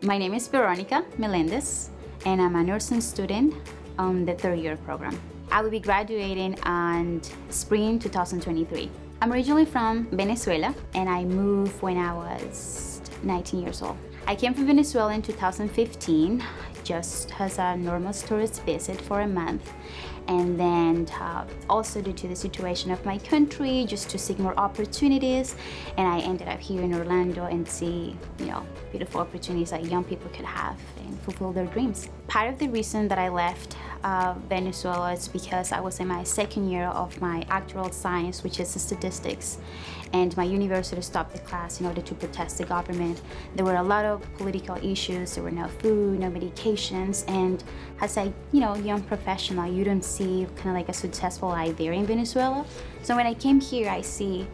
My name is Veronica Melendez, and I'm a nursing student on the third year program. I will be graduating on spring 2023. I'm originally from Venezuela, and I moved when I was 19 years old. I came from Venezuela in 2015, just as a normal tourist visit for a month. And then also due to the situation of my country, just to seek more opportunities. And I ended up here in Orlando and see, beautiful opportunities that young people could have and fulfill their dreams. Part of the reason that I left Venezuela is because I was in my second year of my actuarial science, which is statistics. And my university stopped the class in order to protest the government. There were a lot of political issues. There were no food, no medications. And as a young professional, you don't see kind of like a successful life there in Venezuela. So when I came here, I see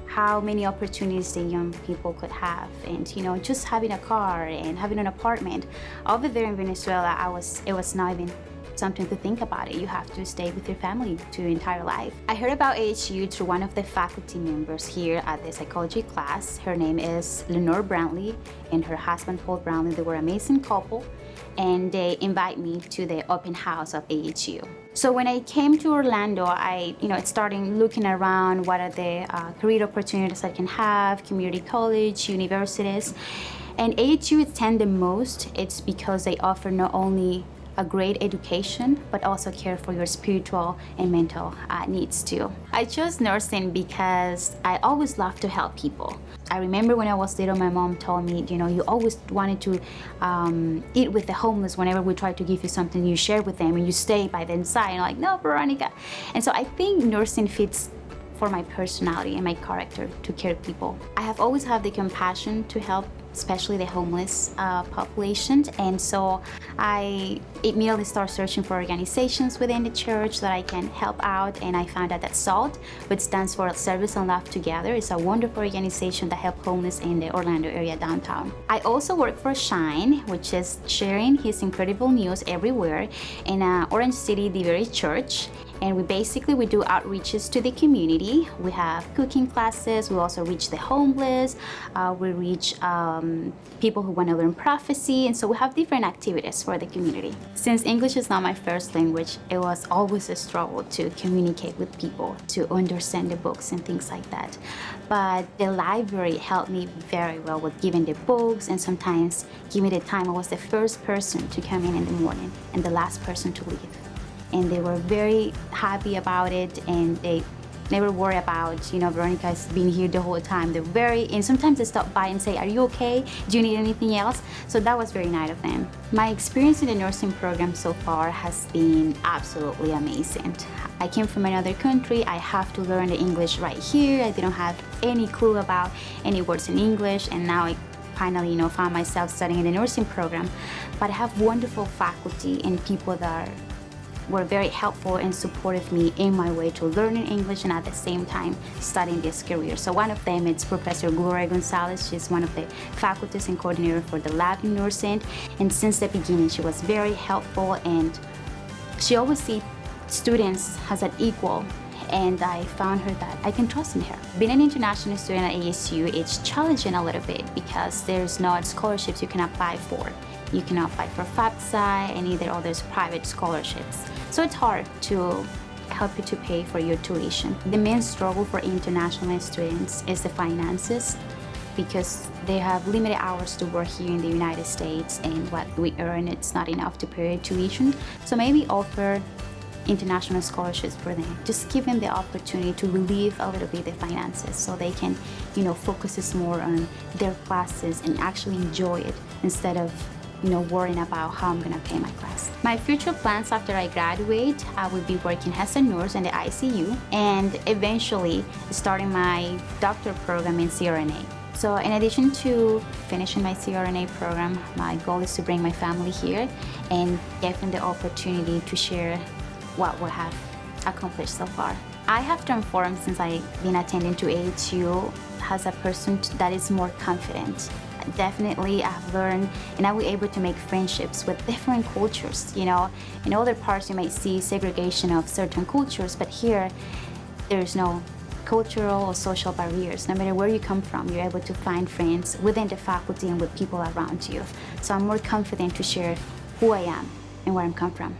how many opportunities the young people could have, and just having a car and having an apartment. Over there in Venezuela, it was not even something to think about it. You have to stay with your family to your entire life. I heard about AHU through one of the faculty members here at the psychology class. Her name is Lenore Brownlee and her husband Paul Brownlee. They were an amazing couple, and they invite me to the open house of AHU. So when I came to Orlando, I started looking around what are the career opportunities I can have, community college, universities. And AHU attend the most. It's because they offer not only a great education, but also care for your spiritual and mental needs too. I chose nursing because I always love to help people. I remember when I was little, my mom told me, you always wanted to eat with the homeless. Whenever we try to give you something, you share with them and you stay by their side. And I'm like, no, Veronica. And so I think nursing fits for my personality and my character to care people. I have always had the compassion to help, especially the homeless population. And so I immediately started searching for organizations within the church that I can help out. And I found out that SALT, which stands for Service and Love Together, is a wonderful organization that helps homeless in the Orlando area downtown. I also work for Shine, which is sharing his incredible news everywhere in Orange City, the very church. And we do outreaches to the community. We have cooking classes. We also reach the homeless. We reach people who want to learn prophecy. And so we have different activities for the community. Since English is not my first language, it was always a struggle to communicate with people, to understand the books and things like that. But the library helped me very well with giving the books, and sometimes giving the time. I was the first person to come in the morning and the last person to leave. And they were very happy about it, and they never worry about, Veronica's been here the whole time. And sometimes they stop by and say, are you okay? Do you need anything else? So that was very nice of them. My experience in the nursing program so far has been absolutely amazing. I came from another country. I have to learn the English right here. I didn't have any clue about any words in English, and now I finally, found myself studying in the nursing program. But I have wonderful faculty and people that were very helpful and supportive me in my way to learning English and at the same time studying this career. So one of them is Professor Gloria Gonzalez. She's one of the faculties and coordinator for the lab in nursing. And since the beginning, she was very helpful, and she always sees students as an equal. And I found her that I can trust in her. Being an international student at ASU, it's challenging a little bit because there's no scholarships you can apply for. You can apply for FAFSA and either others private scholarships. So it's hard to help you to pay for your tuition. The main struggle for international students is the finances, because they have limited hours to work here in the United States, and what we earn, it's not enough to pay tuition. So maybe offer international scholarships for them. Just give them the opportunity to relieve a little bit the finances so they can, focus more on their classes and actually enjoy it instead of worrying about how I'm gonna pay my class. My future plans after I graduate, I will be working as a nurse in the ICU and eventually starting my doctorate program in CRNA. So in addition to finishing my CRNA program, my goal is to bring my family here and give them the opportunity to share what we have accomplished so far. I have transformed since I've been attending to AHU as a person that is more confident. Definitely I've learned and I was able to make friendships with different cultures. In other parts you might see segregation of certain cultures, but here there's no cultural or social barriers. No matter where you come from, you're able to find friends within the faculty and with people around you. So I'm more confident to share who I am and where I'm come from.